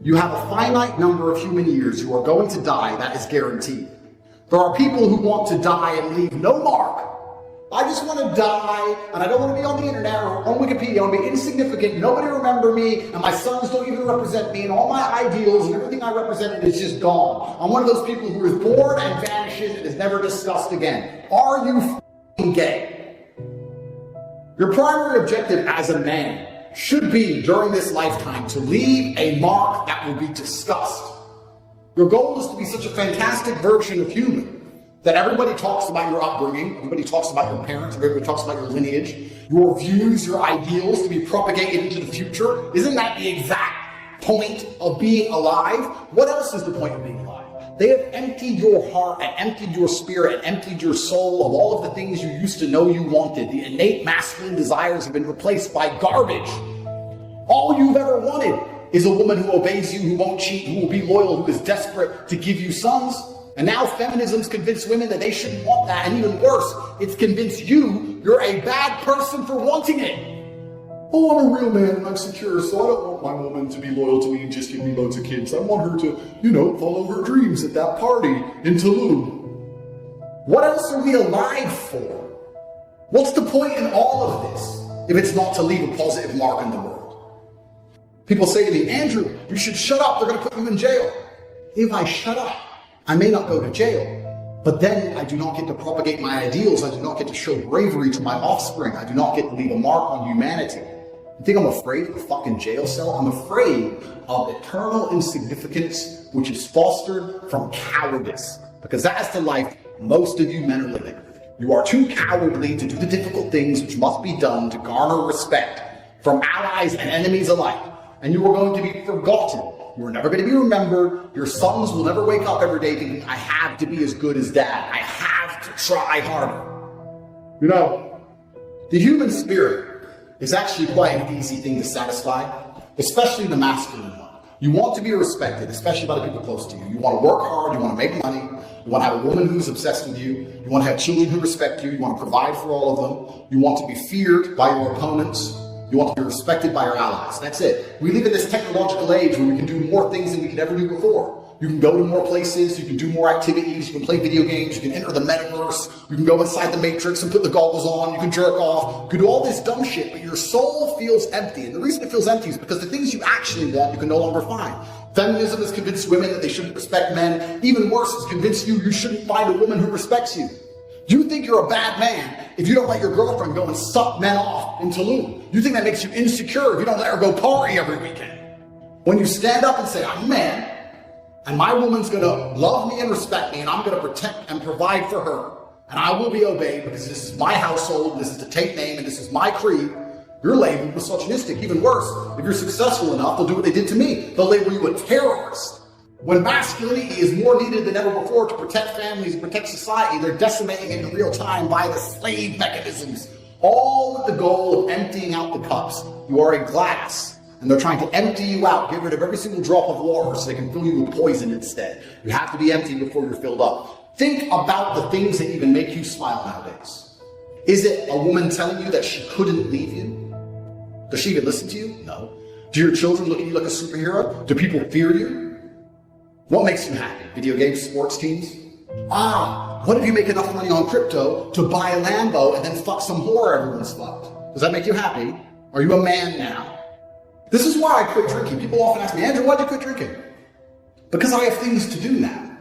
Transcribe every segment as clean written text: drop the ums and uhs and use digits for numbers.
You have a finite number of human years. You are going to die. That is guaranteed. There are people who want to die and leave no mark. I just want to die, and I don't want to be on the internet or on Wikipedia. I want to be insignificant. Nobody remember me, and my sons don't even represent me, and all my ideals and everything I represented is just gone. I'm one of those people who is born and vanishes and is never discussed again. Are you f***ing gay? Your primary objective as a man should be, during this lifetime, to leave a mark that will be discussed. Your goal is to be such a fantastic version of human that everybody talks about your upbringing, everybody talks about your parents, everybody talks about your lineage, your views, your ideals to be propagated into the future. Isn't that the exact point of being alive? What else is the point of being alive? They have emptied your heart and emptied your spirit and emptied your soul of all of the things you used to know you wanted. The innate masculine desires have been replaced by garbage. All you've ever wanted is a woman who obeys you, who won't cheat, who will be loyal, who is desperate to give you sons. And now feminism's convinced women that they shouldn't want that. And even worse, it's convinced you're a bad person for wanting it. Oh, I'm a real man and I'm secure, so I don't want my woman to be loyal to me and just give me loads of kids. I want her to, follow her dreams at that party in Tulum. What else are we alive for? What's the point in all of this if it's not to leave a positive mark in the world? People say to me, Andrew, you should shut up. They're going to put you in jail. If I shut up, I may not go to jail, but then I do not get to propagate my ideals. I do not get to show bravery to my offspring. I do not get to leave a mark on humanity. You think I'm afraid of a fucking jail cell? I'm afraid of eternal insignificance, which is fostered from cowardice, because that is the life most of you men are living. You are too cowardly to do the difficult things which must be done to garner respect from allies and enemies alike, and you are going to be forgotten. You are never going to be remembered. Your sons will never wake up every day thinking, I have to be as good as dad. I have to try harder. The human spirit is actually quite an easy thing to satisfy, especially the masculine one. You want to be respected, especially by the people close to you. You want to work hard. You want to make money. You want to have a woman who's obsessed with you. You want to have children who respect you. You want to provide for all of them. You want to be feared by your opponents. You want to be respected by your allies. That's it. We live in this technological age where we can do more things than we could ever do before. You can go to more places, you can do more activities, you can play video games, you can enter the metaverse, you can go inside the matrix and put the goggles on, you can jerk off, you can do all this dumb shit, but your soul feels empty. And the reason it feels empty is because the things you actually want, you can no longer find. Feminism has convinced women that they shouldn't respect men. Even worse, it's convinced you shouldn't find a woman who respects you. You think you're a bad man if you don't let your girlfriend go and suck men off in Tulum. You think that makes you insecure if you don't let her go party every weekend. When you stand up and say, I'm a man, and my woman's gonna love me and respect me, and I'm gonna protect and provide for her, and I will be obeyed because this is my household, this is the Tate name, and this is my creed, you're labeled misogynistic. Even worse, if you're successful enough, they'll do what they did to me. They'll label you a terrorist. When masculinity is more needed than ever before to protect families and protect society, they're decimating it in real time by the slave mechanisms. All with the goal of emptying out the cups. You are a glass, and they're trying to empty you out, get rid of every single drop of water so they can fill you with poison instead. You have to be empty before you're filled up. Think about the things that even make you smile nowadays. Is it a woman telling you that she couldn't leave you? Does she even listen to you? No. Do your children look at you like a superhero? Do people fear you? What makes you happy? Video games, sports teams? What if you make enough money on crypto to buy a Lambo and then fuck some whore everyone's fucked? Does that make you happy? Are you a man now? This is why I quit drinking. People often ask me, Andrew, why'd you quit drinking? Because I have things to do now.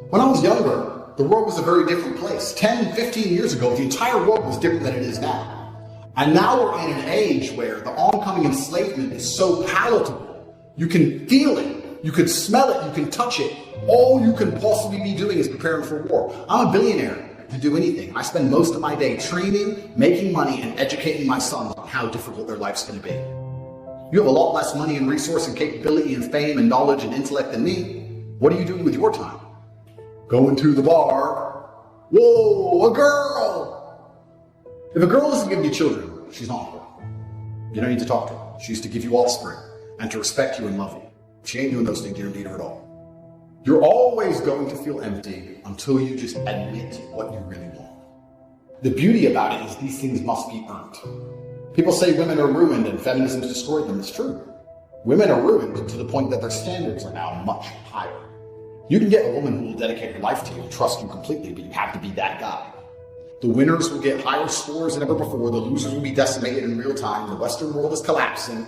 When I was younger, the world was a very different place. 10, 15 years ago, the entire world was different than it is now. And now we're in an age where the oncoming enslavement is so palatable. You can feel it. You can smell it, you can touch it. All you can possibly be doing is preparing for war. I'm a billionaire to do anything. I spend most of my day training, making money, and educating my sons on how difficult their life's going to be. You have a lot less money and resource and capability and fame and knowledge and intellect than me. What are you doing with your time? Going to the bar. Whoa, a girl! If a girl isn't giving you children, she's not a girl. You don't need to talk to her. She used to give you offspring and to respect you and love you. She ain't doing those things, you don't need her at all. You're always going to feel empty until you just admit what you really want. The beauty about it is these things must be earned. People say women are ruined and feminism has destroyed them. It's true. Women are ruined to the point that their standards are now much higher. You can get a woman who will dedicate her life to you and trust you completely, but you have to be that guy. The winners will get higher scores than ever before. The losers will be decimated in real time. The Western world is collapsing.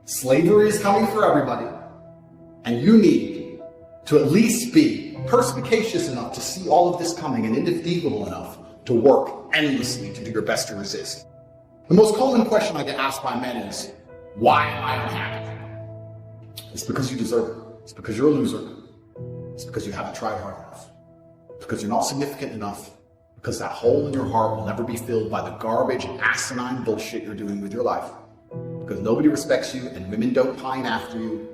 Slavery is coming for everybody. And you need to at least be perspicacious enough to see all of this coming and indefatigable enough to work endlessly to do your best to resist. The most common question I get asked by men is, why am I unhappy? It's because you deserve it. It's because you're a loser. It's because you haven't tried hard enough. It's because you're not significant enough. Because that hole in your heart will never be filled by the garbage and asinine bullshit you're doing with your life. Because nobody respects you and women don't pine after you.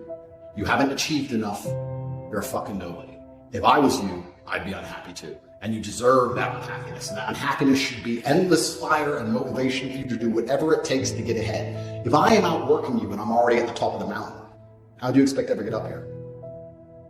You haven't achieved enough. You're a fucking nobody. If I was you, I'd be unhappy too. And you deserve that unhappiness. And that unhappiness should be endless fire and motivation for you to do whatever it takes to get ahead. If I am outworking you and I'm already at the top of the mountain, how do you expect to ever get up here?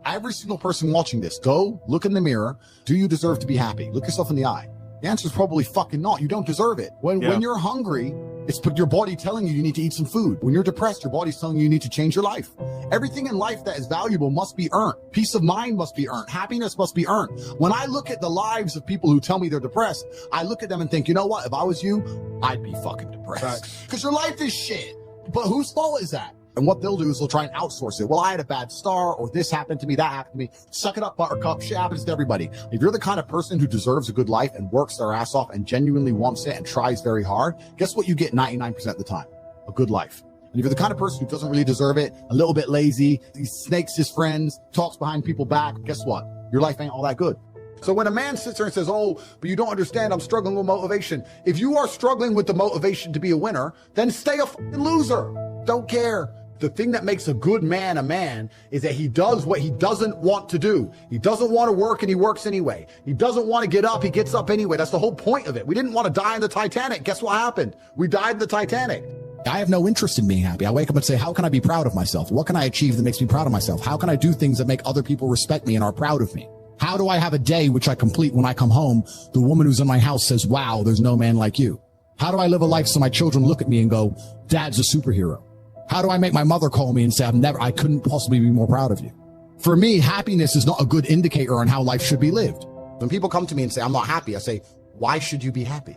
Every single person watching this, go look in the mirror. Do you deserve to be happy? Look yourself in the eye. The answer is probably fucking not. You don't deserve it. When you're hungry, it's your body telling you need to eat some food. When you're depressed, your body's telling you need to change your life. Everything in life that is valuable must be earned. Peace of mind must be earned. Happiness must be earned. When I look at the lives of people who tell me they're depressed, I look at them and think, you know what? If I was you, I'd be fucking depressed. Because your life is shit. But whose fault is that? And what they'll do is they'll try and outsource it. Well, I had a bad start, or this happened to me, that happened to me. Suck it up, buttercup. Shit happens to everybody. If you're the kind of person who deserves a good life and works their ass off and genuinely wants it and tries very hard, guess what you get 99% of the time? A good life. And if you're the kind of person who doesn't really deserve it, a little bit lazy, he snakes his friends, talks behind people's back, guess what? Your life ain't all that good. So when a man sits there and says, oh, but you don't understand, I'm struggling with motivation. If you are struggling with the motivation to be a winner, then stay a fucking loser. Don't care. The thing that makes a good man a man is that he does what he doesn't want to do. He doesn't want to work and he works anyway. He doesn't want to get up, he gets up anyway. That's the whole point of it. We didn't want to die in the Titanic. Guess what happened? We died in the Titanic. I have no interest in being happy. I wake up and say, how can I be proud of myself? What can I achieve that makes me proud of myself? How can I do things that make other people respect me and are proud of me? How do I have a day which I complete when I come home? The woman who's in my house says, wow, there's no man like you. How do I live a life so my children look at me and go, Dad's a superhero? How do I make my mother call me and say, I couldn't possibly be more proud of you? For me, happiness is not a good indicator on how life should be lived. When people come to me and say, I'm not happy, I say, why should you be happy?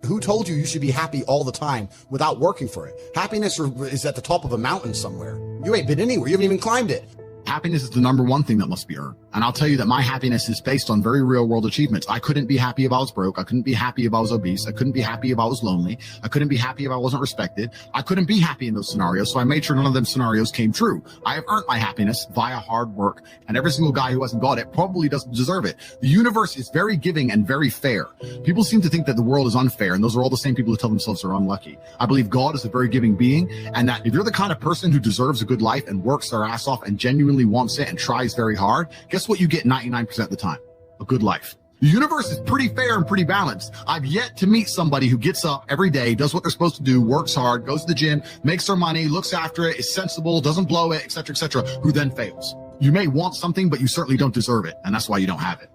Who told you you should be happy all the time without working for it? Happiness is at the top of a mountain somewhere. You ain't been anywhere. You haven't even climbed it. Happiness is the number one thing that must be earned. And I'll tell you that my happiness is based on very real world achievements. I couldn't be happy if I was broke. I couldn't be happy if I was obese. I couldn't be happy if I was lonely. I couldn't be happy if I wasn't respected. I couldn't be happy in those scenarios. So I made sure none of them scenarios came true. I have earned my happiness via hard work, and every single guy who hasn't got it probably doesn't deserve it. The universe is very giving and very fair. People seem to think that the world is unfair, and those are all the same people who tell themselves they're unlucky. I believe God is a very giving being, and that if you're the kind of person who deserves a good life and works their ass off and genuinely wants it and tries very hard, guess what you get 99% of the time? A good life. The universe is pretty fair and pretty balanced. I've yet to meet somebody who gets up every day, does what they're supposed to do, works hard, goes to the gym, makes their money, looks after it, is sensible, doesn't blow it, etc., who then fails. You may want something, but you certainly don't deserve it, and that's why you don't have it.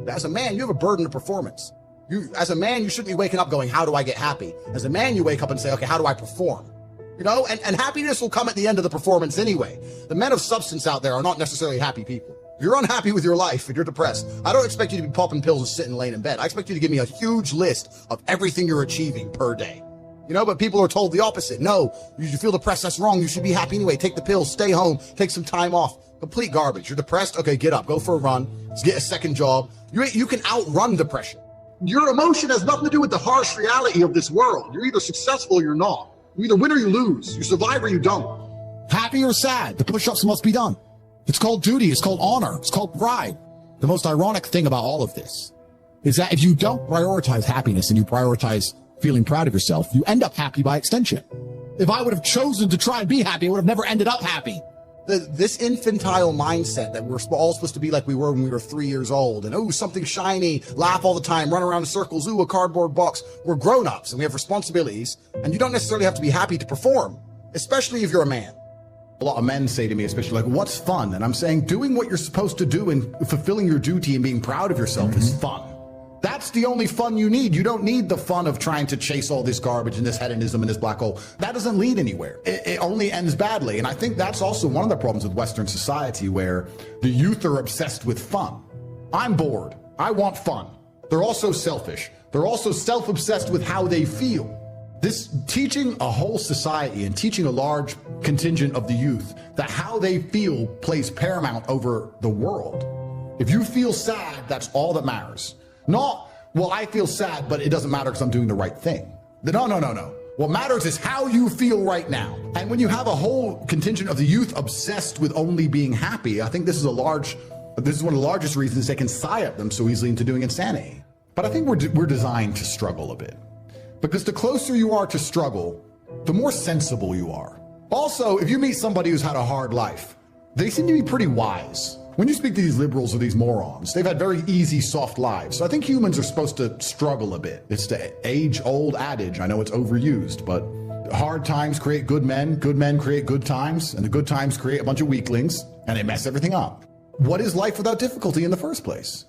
As a man, you have a burden of performance. As a man, you shouldn't be waking up going, how do I get happy? As a man, you wake up and say, okay, how do I perform? You know, and happiness will come at the end of the performance anyway. The men of substance out there are not necessarily happy people. If you're unhappy with your life and you're depressed, I don't expect you to be popping pills and sitting laying in bed. I expect you to give me a huge list of everything you're achieving per day. You know, but people are told the opposite. No, you feel depressed, that's wrong. You should be happy anyway. Take the pills, stay home, take some time off. Complete garbage. You're depressed? Okay, get up, go for a run, get a second job. You can outrun depression. Your emotion has nothing to do with the harsh reality of this world. You're either successful or you're not. You either win or you lose. You survive or you don't. Happy or sad, the push-ups must be done. It's called duty, it's called honor, it's called pride. The most ironic thing about all of this is that if you don't prioritize happiness and you prioritize feeling proud of yourself, you end up happy by extension. If I would have chosen to try and be happy, I would have never ended up happy. This infantile mindset that we're all supposed to be like we were when we were 3 years old, and oh, something shiny, laugh all the time, run around in circles, ooh, a cardboard box. We're grown-ups and we have responsibilities, and you don't necessarily have to be happy to perform, especially if you're a man. A lot of men say to me, especially like, what's fun? And I'm saying doing what you're supposed to do and fulfilling your duty and being proud of yourself is fun. That's That's the only fun you need. You don't need the fun of trying to chase all this garbage and this hedonism and this black hole. That doesn't lead anywhere. It only ends badly. And I think that's also one of the problems with Western society, where the youth are obsessed with fun. I'm bored. I want fun. They're also selfish. They're also self-obsessed with how they feel. This teaching a whole society and teaching a large contingent of the youth that how they feel plays paramount over the world. If you feel sad, that's all that matters. Not, well, I feel sad, but it doesn't matter because I'm doing the right thing. No. What matters is how you feel right now. And when you have a whole contingent of the youth obsessed with only being happy, I think this is one of the largest reasons they can psyop them so easily into doing insanity. But I think we're designed to struggle a bit. Because the closer you are to struggle, the more sensible you are. Also, if you meet somebody who's had a hard life, they seem to be pretty wise. When you speak to these liberals or these morons, they've had very easy, soft lives. So I think humans are supposed to struggle a bit. It's the age-old adage. I know it's overused, but hard times create good men create good times, and the good times create a bunch of weaklings, and they mess everything up. What is life without difficulty in the first place?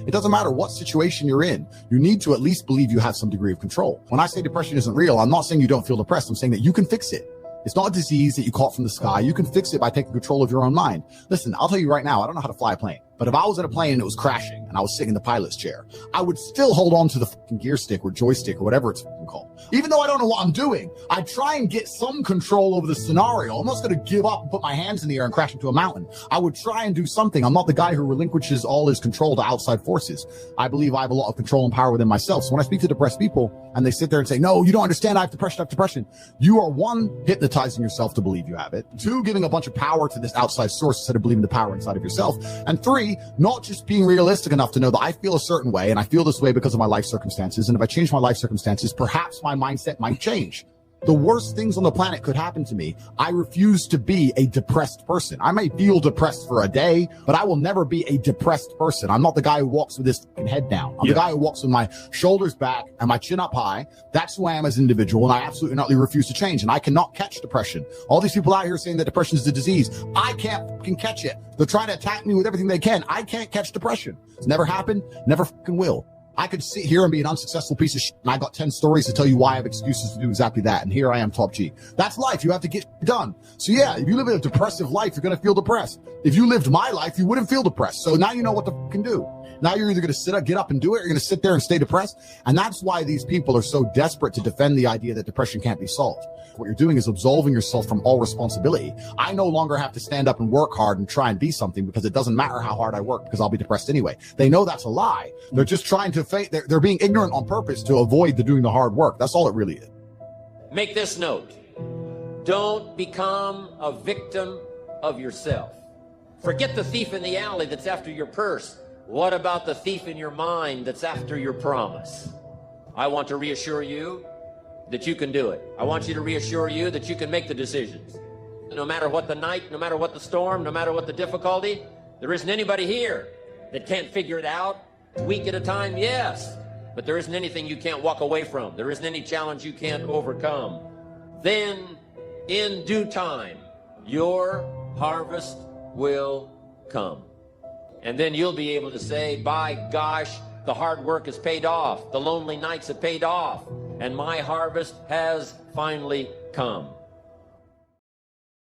It doesn't matter what situation you're in. You need to at least believe you have some degree of control. When I say depression isn't real, I'm not saying you don't feel depressed. I'm saying that you can fix it. It's not a disease that you caught from the sky. You can fix it by taking control of your own mind. Listen, I'll tell you right now, I don't know how to fly a plane. But if I was in a plane and it was crashing and I was sitting in the pilot's chair, I would still hold on to the fucking gear stick or joystick or whatever it's fucking called. Even though I don't know what I'm doing, I'd try and get some control over the scenario. I'm not going to give up and put my hands in the air and crash into a mountain. I would try and do something. I'm not the guy who relinquishes all his control to outside forces. I believe I have a lot of control and power within myself. So when I speak to depressed people and they sit there and say, no, you don't understand, I have depression, you are one, hypnotizing yourself to believe you have it. Two, giving a bunch of power to this outside source instead of believing the power inside of yourself. And three, not just being realistic enough to know that I feel a certain way and I feel this way because of my life circumstances. And if I change my life circumstances, perhaps my mindset might change. The worst things on the planet could happen to me. I refuse to be a depressed person. I may feel depressed for a day, but I will never be a depressed person. I'm not the guy who walks with his fucking head down. I'm the guy who walks with my shoulders back and my chin up high. That's who I am as an individual, and I absolutely not refuse to change. And I cannot catch depression. All these people out here saying that depression is a disease, I can't fucking catch it. They're trying to attack me with everything they can. I can't catch depression. It's never happened, never fucking will. I could sit here and be an unsuccessful piece of shit, and I got 10 stories to tell you why I have excuses to do exactly that. And here I am, top G. That's life. You have to get done. So yeah, if you live a depressive life, you're going to feel depressed. If you lived my life, you wouldn't feel depressed. So now you know what to fucking do. Now you're either going to get up and do it, or you're going to sit there and stay depressed. And that's why these people are so desperate to defend the idea that depression can't be solved. What you're doing is absolving yourself from all responsibility. I no longer have to stand up and work hard and try and be something because it doesn't matter how hard I work because I'll be depressed anyway. They know that's a lie. They're just trying to they're being ignorant on purpose to avoid doing the hard work. That's all it really is. Make this note. Don't become a victim of yourself. Forget the thief in the alley that's after your purse. What about the thief in your mind that's after your promise? I want to reassure you that you can do it. I want you to reassure you that you can make the decisions. No matter what the night, no matter what the storm, no matter what the difficulty, there isn't anybody here that can't figure it out. A week at a time, yes. But there isn't anything you can't walk away from. There isn't any challenge you can't overcome. Then, in due time, your harvest will come. And then you'll be able to say, by gosh, the hard work has paid off. The lonely nights have paid off. And my harvest has finally come.